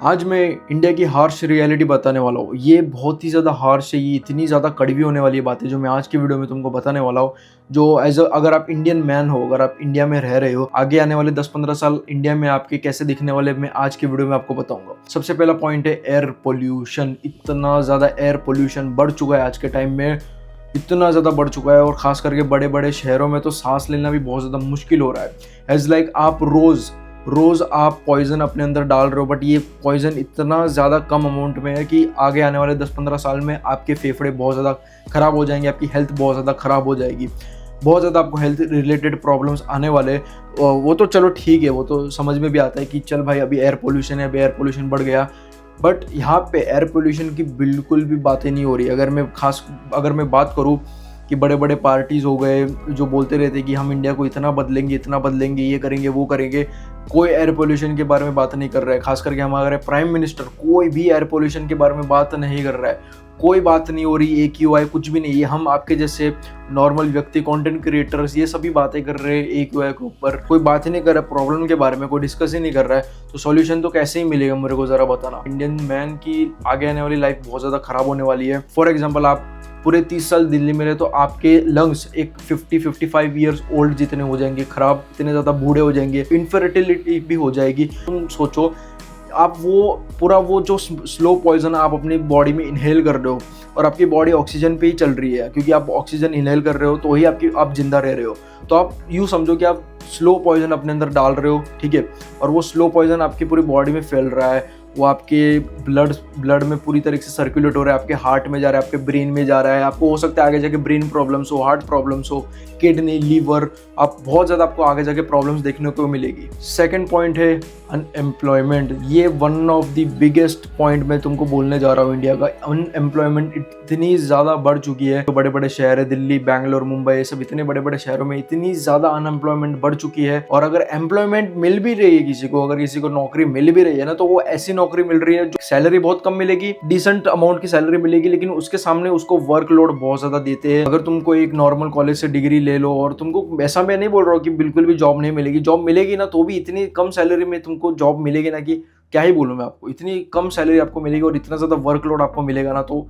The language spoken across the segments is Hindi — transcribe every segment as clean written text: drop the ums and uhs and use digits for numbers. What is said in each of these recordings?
आज मैं इंडिया की हार्श रियलिटी बताने वाला हूँ। ये बहुत ही ज़्यादा हार्श है, ये इतनी ज़्यादा कड़वी होने वाली बात है जो मैं आज की वीडियो में तुमको बताने वाला हूँ। जो अगर आप इंडियन मैन हो, अगर आप इंडिया में रह रहे हो, आगे आने वाले 10-15 साल इंडिया में आपके कैसे दिखने वाले, मैं आज की वीडियो में आपको बताऊंगा। सबसे पहला पॉइंट है एयर पोल्यूशन। इतना ज़्यादा एयर पोल्यूशन बढ़ चुका है आज के टाइम में, इतना ज़्यादा बढ़ चुका है, और ख़ास करके बड़े बड़े शहरों में तो सांस लेना भी बहुत ज़्यादा मुश्किल हो रहा है। एज लाइक आप रोज़ आप पॉइज़न अपने अंदर डाल रहे हो, बट ये पॉइज़न इतना ज़्यादा कम अमाउंट में है कि आगे आने वाले 10-15 साल में आपके फेफड़े बहुत ज़्यादा ख़राब हो जाएंगे, आपकी हेल्थ बहुत ज़्यादा ख़राब हो जाएगी, बहुत ज़्यादा आपको हेल्थ रिलेटेड प्रॉब्लम्स आने वाले। वो तो चलो ठीक है, वो तो समझ में भी आता है कि चल भाई अभी एयर पोल्यूशन है, अभी एयर पोल्यूशन बढ़ गया, बट यहाँ पे एयर पोल्यूशन की बिल्कुल भी बातें नहीं हो रही। अगर मैं बात करूँ कि बड़े बड़े पार्टीज़ हो गए जो बोलते रहते कि हम इंडिया को इतना बदलेंगे, ये करेंगे, वो करेंगे, कोई एयर पोल्यूशन के बारे में बात नहीं कर रहा है। खास करके हमारे प्राइम मिनिस्टर कोई भी एयर पोल्यूशन के बारे में बात नहीं कर रहा है, कोई बात नहीं हो रही। AQI कुछ भी नहीं है। हम आपके जैसे नॉर्मल व्यक्ति, कंटेंट क्रिएटर्स, ये सभी बातें कर रहे हैं AQI के ऊपर, कोई बात ही नहीं कर रहा प्रॉब्लम के बारे में, कोई डिस्कस ही नहीं कर रहा है। तो सॉल्यूशन तो कैसे ही मिलेगा, मेरे को ज़रा बताना। इंडियन मैन की आगे आने वाली लाइफ बहुत ज़्यादा ख़राब होने वाली है। फॉर एग्जाम्पल, आप पूरे 30 साल दिल्ली में रहे तो आपके लंग्स एक 50-55 ईयर्स ओल्ड जितने हो जाएंगे ख़राब, इतने ज़्यादा बूढ़े हो जाएंगे, इनफर्टिलिटी भी हो जाएगी। तुम सोचो, आप वो जो स्लो पॉइजन आप अपनी बॉडी में इनहेल कर रहे हो, और आपकी बॉडी ऑक्सीजन पे ही चल रही है, क्योंकि आप ऑक्सीजन इनहेल कर रहे हो तो ही आप जिंदा रह रहे हो। तो आप यूँ समझो कि आप स्लो पॉइजन अपने अंदर डाल रहे हो, ठीक है, और वो स्लो पॉइजन आपकी पूरी बॉडी में फैल रहा है, वो आपके ब्लड में पूरी तरीके से सर्कुलेट हो रहा है, आपके हार्ट में जा रहा है, आपके ब्रेन में जा रहा है। आपको हो सकता है आगे जाके ब्रेन प्रॉब्लम्स हो, हार्ट प्रॉब्लम्स हो, किडनी, लीवर, आप बहुत ज़्यादा आपको आगे जाके प्रॉब्लम्स देखने को मिलेगी। सेकंड पॉइंट है अनएम्प्लॉयमेंट। ये one of the biggest point मैं तुमको बोलने जा रहा हूँ। इंडिया का अनएम्प्लॉयमेंट इतनी ज़्यादा बढ़ चुकी है। तो बड़े बड़े शहर है, दिल्ली, बैंगलोर, मुंबई, ये सब इतने बड़े बड़े शहरों में इतनी ज़्यादा अनएम्प्लॉयमेंट बढ़ चुकी है। और अगर एम्प्लॉयमेंट मिल भी रही है किसी को, अगर किसी को नौकरी मिल भी रही है ना, तो वो ऐसी नौकरी मिल रही है जो सैलरी बहुत कम मिलेगी, डिसेंट अमाउंट की सैलरी मिलेगी, लेकिन उसके सामने उसको वर्कलोड बहुत ज़्यादा देते हैं। अगर तुमको एक नॉर्मल कॉलेज से डिग्री ले लो, और तुमको, ऐसा मैं नहीं बोल रहा हूँ कि बिल्कुल भी जॉब नहीं मिलेगी, जॉब मिलेगी ना, तो भी इतनी कम सैलरी में तुमको जॉब मिलेगी ना कि क्या ही बोलूँ मैं आपको। इतनी कम सैलरी आपको मिलेगी और इतना ज़्यादा वर्कलोड आपको मिलेगा ना, तो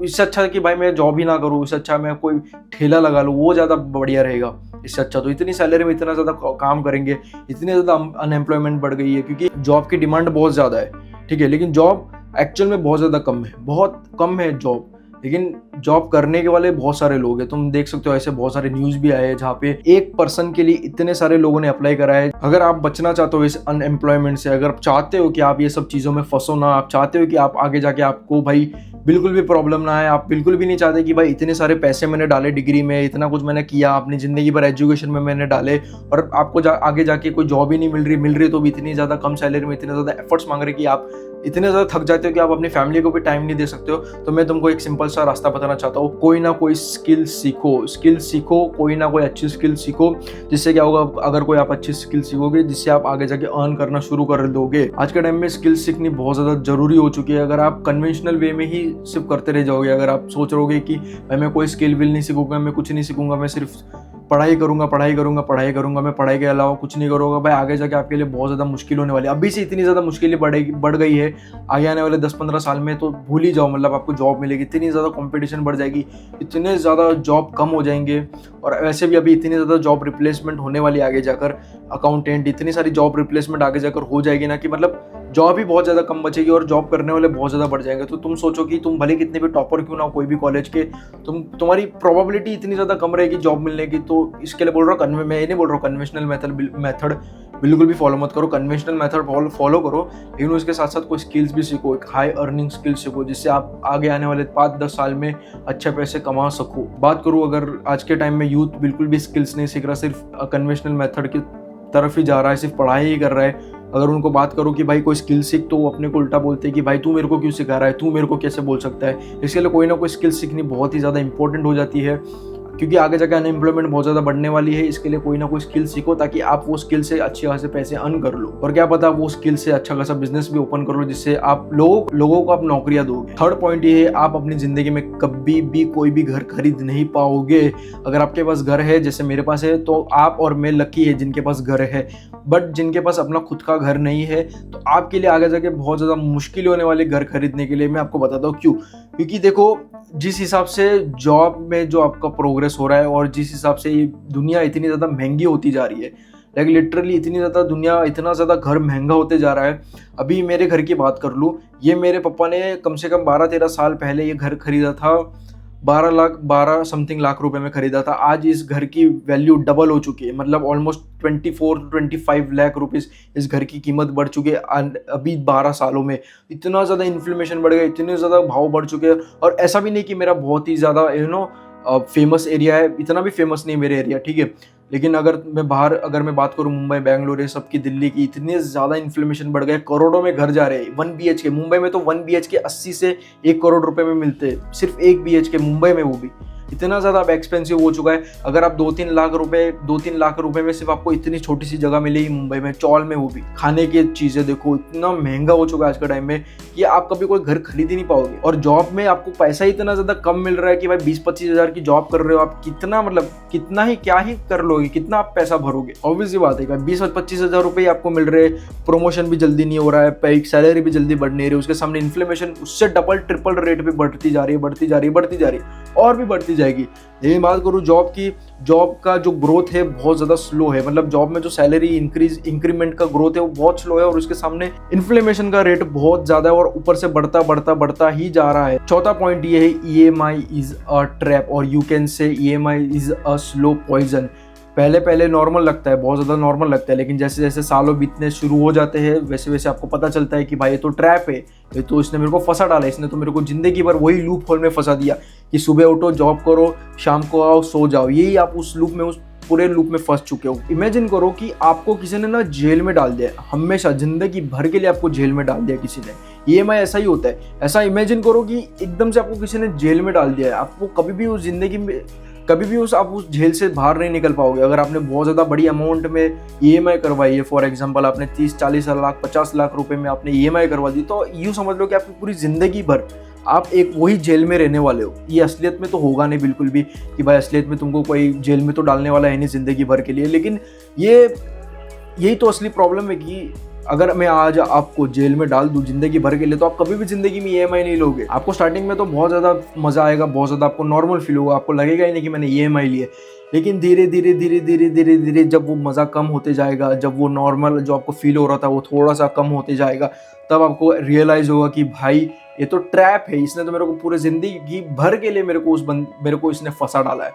इससे अच्छा है कि भाई मैं जॉब ही ना करूँ, इससे अच्छा मैं कोई ठेला लगा लूँ, वो ज़्यादा बढ़िया रहेगा। इससे अच्छा तो इतनी सैलरी में इतना ज़्यादा काम करेंगे, इतनी ज़्यादा अनएम्प्लॉयमेंट बढ़ गई है क्योंकि जॉब की डिमांड बहुत ज़्यादा है, ठीक है, लेकिन जॉब एक्चुअल में बहुत ज़्यादा कम है, बहुत कम है जॉब, लेकिन जॉब करने के वाले बहुत सारे लोग हैं। तुम देख सकते हो ऐसे बहुत सारे न्यूज़ भी आए हैं जहाँ पे एक पर्सन के लिए इतने सारे लोगों ने अप्लाई करा है। अगर आप बचना चाहते हो इस अनएम्प्लॉयमेंट से, अगर आप चाहते हो कि आप ये सब चीज़ों में फंसो ना, आप चाहते हो कि आप आगे जाके आपको भाई बिल्कुल भी प्रॉब्लम ना आए, आप बिल्कुल भी नहीं चाहते कि भाई इतने सारे पैसे मैंने डाले डिग्री में, इतना कुछ मैंने किया अपनी ज़िंदगी भर एजुकेशन में मैंने डाले, और आपको आगे जाके कोई जॉब ही नहीं मिल रही तो भी इतनी ज़्यादा कम सैलरी में इतने ज़्यादा एफर्ट्स मांग रहे कि आप इतने ज़्यादा थक जाते हो कि आप अपनी फैमिली को भी टाइम नहीं दे सकते हो। तो मैं तुमको एक सिंपल सा रास्ता बताना चाहता हूँ, कोई ना कोई स्किल सीखो, कोई ना कोई अच्छी स्किल सीखो, जिससे क्या होगा, अगर कोई आप अच्छी स्किल सीखोगे जिससे आप आगे जाके अर्न करना शुरू कर दोगे। आज के टाइम में स्किल सीखनी बहुत ज़्यादा जरूरी हो चुकी है। अगर आप कन्वेंशनल वे में ही सिर्फ करते रह जाओगे, अगर आप सोच रहोगे कि भाई मैं कोई स्किल विल नहीं सीखूंगा, मैं कुछ नहीं सीखूंगा, मैं सिर्फ पढ़ाई करूंगा, मैं पढ़ाई के अलावा कुछ नहीं करूंगा, भाई आगे जाके आपके लिए बहुत ज़्यादा मुश्किल होने वाली है। अभी से इतनी ज़्यादा मुश्किलें बढ़ गई है, आगे आने वाले 10-15 साल में तो भूल ही जाओ, मतलब आपको जॉब मिलेगी, इतनी ज़्यादा कंपटीशन बढ़ जाएगी, इतने ज़्यादा जॉब कम हो जाएंगे। और वैसे भी अभी इतनी ज़्यादा जॉब रिप्लेसमेंट होने वाली आगे जाकर, अकाउंटेंट, इतनी सारी जॉब रिप्लेसमेंट आगे जाकर हो जाएगी ना कि मतलब जॉब ही बहुत ज़्यादा कम बचेगी और जॉब करने वाले बहुत ज़्यादा बढ़ जाएंगे। तो तुम सोचो कि तुम भले कितने भी टॉपर क्यों ना हो कोई भी कॉलेज के, तुम्हारी प्रोबेबिलिटी इतनी ज़्यादा कम रहेगी जॉब मिलने की। तो इसके लिए बोल रहा हूँ, मैं ये नहीं बोल रहा हूँ कन्वेंशनल मेथड बिल्कुल भी फॉलो मत करो, कन्वेंशनल मेथड फॉलो करो, लेकिन उसके साथ साथ कोई स्किल्स भी सीखो, एक हाई अर्निंग स्किल सीखो, जिससे आप आगे आने वाले 5-10 साल में अच्छे पैसे कमा सको। बात करूँ, अगर आज के टाइम में यूथ बिल्कुल भी स्किल्स नहीं सीख रहा, सिर्फ कन्वेंशनल मेथड की तरफ ही जा रहा है, सिर्फ पढ़ाई ही कर रहा है, अगर उनको बात करो कि भाई कोई स्किल सीख, तो वो अपने को उल्टा बोलते हैं कि भाई तू मेरे को क्यों सिखा रहा है, तू मेरे को कैसे बोल सकता है। इसके लिए कोई ना कोई स्किल सीखनी बहुत ही ज़्यादा इंपॉर्टेंट हो जाती है। क्योंकि आगे जाकर अनएम्प्लॉयमेंट बहुत ज़्यादा बढ़ने वाली है। इसके लिए कोई ना कोई स्किल सीखो ताकि आप वो स्किल से अच्छे खासे पैसे अर्न कर लो, और क्या पता वो स्किल से अच्छा खासा बिजनेस भी ओपन कर लो जिससे आप लोगों को आप नौकरियां दोगे। थर्ड पॉइंट ये है, आप अपनी जिंदगी में कभी भी कोई भी घर खरीद नहीं पाओगे। अगर आपके पास घर है, जैसे मेरे पास है, तो आप और मैं लकी है जिनके पास घर है। बट जिनके पास अपना खुद का घर नहीं है, तो आपके लिए आगे जाके बहुत ज़्यादा मुश्किल होने वाली घर खरीदने के लिए। मैं आपको बताता हूँ क्यों। क्योंकि देखो, जिस हिसाब से जॉब में जो आपका प्रोग्रेस हो रहा है और जिस हिसाब से ये दुनिया इतनी ज़्यादा महंगी होती जा रही है, लाइक लिटरली इतनी ज़्यादा दुनिया, इतना ज़्यादा घर महंगा होते जा रहा है। अभी मेरे घर की बात कर लूँ, ये मेरे पापा ने कम से कम 12-13 साल पहले ये घर खरीदा था। 12 समथिंग लाख रुपए में खरीदा था। आज इस घर की वैल्यू डबल हो चुकी है, मतलब ऑलमोस्ट 24-25 लाख रुपीस इस घर की कीमत बढ़ चुकी है अभी 12 सालों में। इतना ज़्यादा इन्फ्लेमेशन बढ़ गया, इतने ज़्यादा भाव बढ़ चुके हैं। और ऐसा भी नहीं कि मेरा बहुत ही ज़्यादा फेमस एरिया है, इतना भी फेमस नहीं मेरे एरिया, ठीक है। लेकिन अगर मैं बात करूँ मुंबई, बैंगलोर, ये सब की, दिल्ली की, इतने ज़्यादा इन्फ्लेमेशन बढ़ गए, करोड़ों में घर जा रहे हैं। 1 BHK मुंबई में तो 1 BHK 80 से 1 करोड़ रुपए में मिलते हैं, सिर्फ 1 BHK मुंबई में, वो भी इतना ज़्यादा अब एक्सपेंसिव हो चुका है। अगर आप 2-3 लाख रुपए में सिर्फ आपको इतनी छोटी सी जगह मिलेगी मुंबई में, चौल में, वो भी खाने की चीज़ें देखो, इतना महंगा हो चुका है आज के टाइम में कि आप कभी कोई घर खरीद ही नहीं पाओगे। और जॉब में आपको पैसा ही इतना ज़्यादा कम मिल रहा है कि भाई 20-25 हज़ार की जॉब कर रहे हो आप, कितना ही क्या ही कर लोगे, कितना आप पैसा भरोगे। ऑब्वियस बात है कि 20-25 हज़ार रुपये आपको मिल रहे हैं, प्रमोशन भी जल्दी नहीं हो रहा है, पे सैलरी भी जल्दी बढ़ नहीं रही, उसके सामने इन्फ्लेमेशन उससे डबल ट्रिपल रेट पे बढ़ती जा रही है और भी बढ़ती जाएगी। लेकिन बात करूँ जॉब की, जॉब का जो ग्रोथ है बहुत ज़्यादा स्लो है। मतलब जॉब में जो सैलरी इंक्रीमेंट का ग्रोथ है वो बहुत स्लो है, और उसके सामने इन्फ्लेमेशन का रेट बहुत ज़्यादा है, और ऊपर से बढ़ता ही जा रहा है। चौथा पॉइंट ये है, EMI इज अ ट्रैप, और you can say EMI is a slow poison. पहले नॉर्मल लगता है, बहुत ज़्यादा नॉर्मल लगता है, लेकिन जैसे जैसे सालों बीतने शुरू हो जाते हैं वैसे वैसे आपको पता चलता है कि भाई ये तो ट्रैप है, ये तो इसने मेरे को फंसा डाला, इसने तो मेरे को ज़िंदगी भर वही लूप होल में फंसा दिया कि सुबह उठो, जॉब करो, शाम को आओ, सो जाओ। यही आप उस पूरे लूप में फंस चुके हो। इमेजिन करो कि आपको किसी ने ना जेल में डाल दिया, हमेशा ज़िंदगी भर के लिए आपको जेल में डाल दिया किसी ने। EMI ऐसा ही होता है। ऐसा इमेजिन करो कि एकदम से आपको किसी ने जेल में डाल दिया है, आपको कभी भी उस जिंदगी में आप उस जेल से बाहर नहीं निकल पाओगे। अगर आपने बहुत ज़्यादा बड़ी अमाउंट में EMI करवाई है, फॉर एग्जांपल आपने 30-40 लाख 50 लाख रुपए में आपने EMI करवा दी, तो यूँ समझ लो कि आपकी पूरी ज़िंदगी भर आप एक वही जेल में रहने वाले हो। ये असलियत में तो होगा नहीं बिल्कुल भी, कि भाई असलियत में तुमको कोई जेल में तो डालने वाला है नहीं ज़िंदगी भर के लिए। लेकिन यही तो असली प्रॉब्लम है कि अगर मैं आज आपको जेल में डाल दूं जिंदगी भर के लिए, तो आप कभी भी जिंदगी में EMI नहीं लोगे। आपको स्टार्टिंग में तो बहुत ज़्यादा मज़ा आएगा, बहुत ज़्यादा आपको नॉर्मल फील होगा, आपको लगेगा ही नहीं कि मैंने EMI लिए। लेकिन धीरे धीरे जब वो मज़ा कम होते जाएगा, जब वो नॉर्मल जो आपको फील हो रहा था वो थोड़ा सा कम होते जाएगा, तब आपको रियलाइज़ होगा कि भाई ये तो ट्रैप है, इसने तो मेरे को पूरे ज़िंदगी भर के लिए मेरे को इसने फंसा डाला है,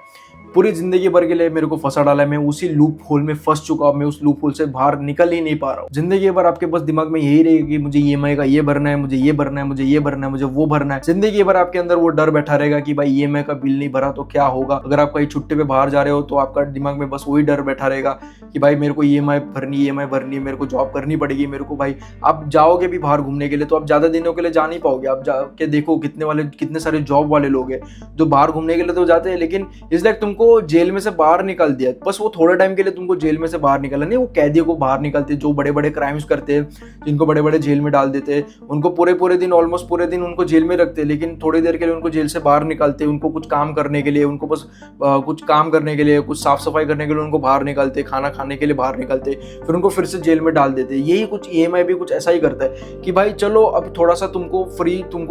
पूरी ज़िंदगी भर के लिए मेरे को फंसा डाला है। मैं उसी लूप होल में फंस चुका हूँ, मैं उस लूप होल से बाहर निकल ही नहीं पा रहा हूँ। ज़िंदगी भर आपके बस दिमाग में यही रहेगा कि मुझे EMI का ये भरना है, मुझे ये भरना है, मुझे ये भरना है, मुझे वो भरना है। ज़िंदगी भर आपके अंदर वो डर बैठा रहेगा कि भाई EMI का बिल नहीं भरा तो क्या होगा। अगर आप कहीं छुट्टी पे बाहर जा रहे हो तो आपका दिमाग में बस वही डर बैठा रहेगा कि भाई मेरे को EMI भरनी, मेरे को जॉब करनी पड़ेगी, मेरे को। भाई आप जाओगे भी बाहर घूमने के लिए तो आप ज़्यादा दिनों के लिए जा नहीं पाओगे। आप जाके देखो कितने सारे जॉब वाले लोग हैं जो बाहर घूमने के लिए तो जाते हैं, लेकिन इसलिए तुमको जेल में से बाहर निकाल दिया, बस वो थोड़े टाइम के लिए तुमको जेल में से बाहर निकाला नहीं। वो कैदियों को बाहर निकालते जो बड़े बड़े क्राइम्स करते हैं, जिनको बड़े बड़े जेल में डाल देते हैं, उनको पूरे दिन ऑलमोस्ट पूरे दिन उनको जेल में रखते हैं, लेकिन थोड़ी देर के लिए उनको जेल से बाहर निकालते हैं। उनको कुछ काम करने के लिए, उनको बस कुछ काम करने के लिए, कुछ साफ सफाई करने के लिए उनको बाहर निकालते, खाना खाने के लिए बाहर निकालते, फिर उनको फिर से जेल में डाल देते। यही कुछ EMI भी कुछ ऐसा ही करता है कि भाई चलो अब थोड़ा सा तुमको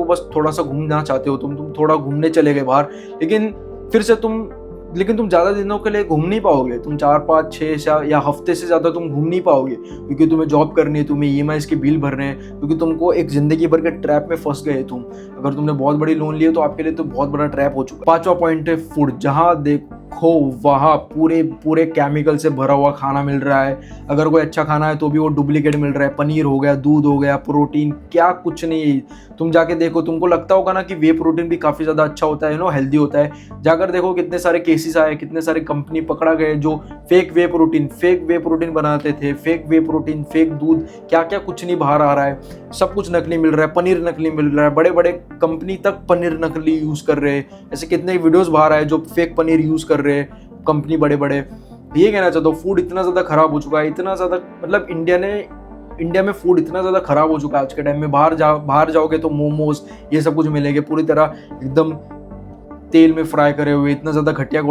बस थोड़ा सा घूमना चाहते हो, तुम थोड़ा घूमने चले गए बाहर, लेकिन तुम ज़्यादा दिनों के लिए घूम नहीं पाओगे। तुम 4-5-6 या हफ्ते से ज़्यादा तुम घूम नहीं पाओगे, क्योंकि तुम्हें जॉब करनी है, तुम्हें EMI के बिल भरने हैं, क्योंकि तुमको एक ज़िंदगी भर के ट्रैप में फंस गए तुम। अगर तुमने बहुत बड़ी लोन ली है तो आपके लिए तो बहुत बड़ा ट्रैप हो चुका है। 5वां पॉइंट है फूड। जहाँ देखो देखो वहाँ पूरे पूरे केमिकल से भरा हुआ खाना मिल रहा है। अगर कोई अच्छा खाना है तो भी वो डुप्लीकेट मिल रहा है। पनीर हो गया, दूध हो गया, प्रोटीन क्या कुछ नहीं। तुम जाके देखो, तुमको लगता होगा ना कि वे प्रोटीन भी काफ़ी ज़्यादा अच्छा होता है, हेल्दी होता है। जाकर देखो कितने सारे केसेस आए, कितने सारे कंपनी पकड़ा गए जो फेक वे प्रोटीन बनाते थे, फेक वे प्रोटीन, फेक दूध, क्या क्या कुछ नहीं बाहर आ रहा है। सब कुछ नकली मिल रहा है, पनीर नकली मिल रहा है, बड़े बड़े कंपनी तक पनीर नकली यूज कर रहे हैं। ऐसे कितने वीडियोस बाहर आए जो फेक पनीर यूज कर रहे हैं कंपनी बड़े बड़े। ये कहना चाहता हूँ, फूड इतना ज्यादा खराब हो चुका है, इतना ज्यादा, मतलब इंडिया में फूड इतना ज्यादा खराब हो चुका है आज के टाइम में। बाहर जाओगे तो मोमोज ये सब कुछ मिलेंगे पूरी तरह एकदम तेल में फ्राई करे हुए, इतना ज़्यादा घटिया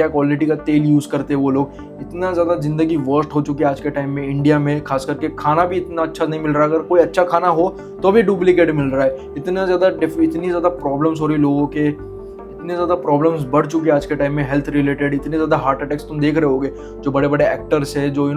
क्वालिटी का तेल यूज़ करते हैं वो लोग। इतना ज़्यादा ज़िंदगी वर्स्ट हो चुकी है आज के टाइम में इंडिया में। खास करके खाना भी इतना अच्छा नहीं मिल रहा, अगर कोई अच्छा खाना हो तो भी डुप्लीकेट मिल रहा है। इतनी ज़्यादा प्रॉब्लम्स हो रही लोगों के, इतने ज़्यादा प्रॉब्लम्स बढ़ चुकी है आज के टाइम में हेल्थ रिलेटेड। इतने ज़्यादा हार्ट अटैक्स तुम देख रहे होगे, जो बड़े बड़े एक्टर्स है जो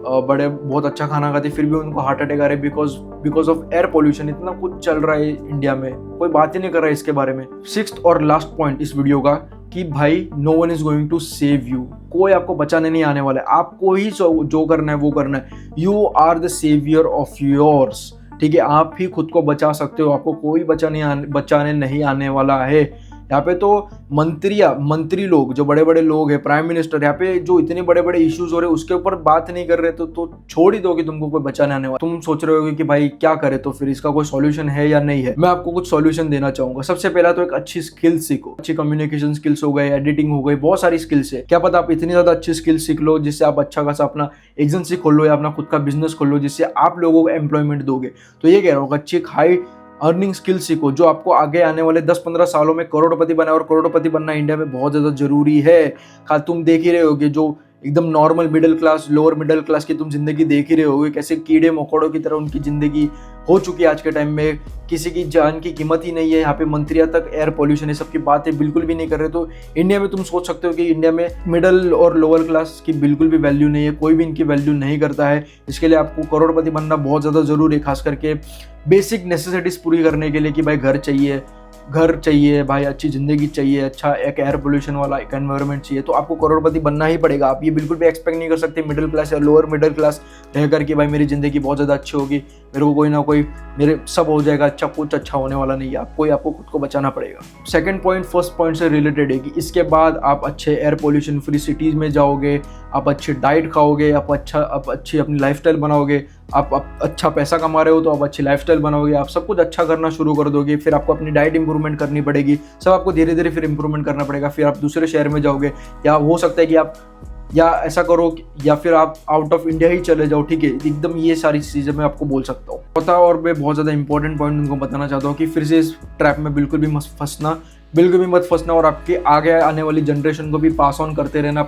बहुत अच्छा खाना खाते फिर भी उनको हार्ट अटैक आ रहे बिकॉज ऑफ एयर पोल्यूशन। इतना कुछ चल रहा है इंडिया में, कोई बात ही नहीं कर रहा है इसके बारे में। सिक्स्थ और लास्ट पॉइंट इस वीडियो का कि भाई no one is going to save you. कोई आपको बचाने नहीं आने वाला है, आपको ही जो करना है वो करना है। You are the saviour of yours, ठीक है, आप ही खुद को बचा सकते हो, आपको कोई बचाने नहीं आने वाला है। यहाँ पे तो मंत्री लोग, जो बड़े बड़े लोग हैं, प्राइम मिनिस्टर, यहाँ पे जो इतने बड़े बड़े इश्यूज हो रहे हैं उसके ऊपर बात नहीं कर रहे तो छोड़ ही दो कि तुमको कोई बचाने आने वाला। तुम सोच रहे होगे कि भाई क्या करे, तो फिर इसका कोई सॉल्यूशन है या नहीं है। मैं आपको कुछ सॉल्यूशन देना चाहूंगा। सबसे पहला तो एक अच्छी स्किल सीखो, अच्छी कम्युनिकेशन स्किल्स हो गए, एडिटिंग हो गई, बहुत सारी स्किल्स है। क्या पता आप इतनी ज्यादा अच्छी स्किल्स सीख लो जिससे आप अच्छा खासा अपना एजेंसी खोल लो या अपना खुद का बिजनेस खोल लो, जिससे आप लोगों को एम्प्लॉयमेंट दोगे। तो ये कह रहा हूँ, अच्छी हाई अर्निंग स्किल सीखो जो आपको आगे आने वाले 10-15 सालों में करोड़पति बनाए। और करोड़पति बनना इंडिया में बहुत ज़्यादा जरूरी है। तुम देख ही रहे होगे जो एकदम normal middle class, lower middle class की तुम जिंदगी देख ही रहे होगे, कैसे कीड़े मकोड़ों की तरह उनकी जिंदगी हो चुकी है आज के टाइम में। किसी की जान की कीमत ही नहीं है। यहाँ पे मंत्रियां तक एयर पोल्यूशन, ये सब की बातें बिल्कुल भी नहीं कर रहे। तो इंडिया में तुम सोच सकते हो कि इंडिया में मिडिल और लोअर क्लास की बिल्कुल भी वैल्यू नहीं है, कोई भी इनकी वैल्यू नहीं करता है। इसके लिए आपको करोड़पति बनना बहुत ज़्यादा जरूरी है, खास करके बेसिक नेसेसिटीज पूरी करने के लिए कि भाई घर चाहिए भाई, अच्छी ज़िंदगी चाहिए, अच्छा एक एयर पोल्यूशन वाला एक एनवायरनमेंट चाहिए, तो आपको करोड़पति बनना ही पड़ेगा। आप ये बिल्कुल भी एक्सपेक्ट नहीं कर सकते मिडिल क्लास या लोअर मिडिल क्लास रहकर कि भाई मेरी ज़िंदगी बहुत ज़्यादा अच्छी होगी, मेरे को कोई ना कोई मेरे सब हो जाएगा, अच्छा कुछ अच्छा होने वाला नहीं है। आपको खुद को बचाना पड़ेगा। सेकंड पॉइंट फर्स्ट पॉइंट से रिलेटेड है कि इसके बाद आप अच्छे एयर पोल्यूशन फ्री सिटीज़ में जाओगे, आप अच्छी डाइट खाओगे, आप अच्छी अपनी लाइफस्टाइल बनाओगे, आप अच्छा पैसा कमा रहे हो तो आप अच्छी लाइफस्टाइल बनाओगे, आप सब कुछ अच्छा करना शुरू कर दोगे। फिर आपको अपनी डाइट इंप्रूवमेंट करनी पड़ेगी, सब आपको धीरे धीरे फिर इंप्रूवमेंट करना पड़ेगा। फिर आप दूसरे शहर में जाओगे, या हो सकता है कि आप या ऐसा करो या फिर आप आउट ऑफ इंडिया ही चले जाओ, ठीक है। एकदम ये सारी चीज़ें मैं आपको बोल सकता हूँ। चौथा और मैं बहुत ज़्यादा इंपॉर्टेंट पॉइंट उनको बताना चाहता हूँ कि फिर से इस ट्रैप में बिल्कुल भी मत फंसना और आपके आगे आने वाली जनरेशन को भी पास ऑन करते रहना।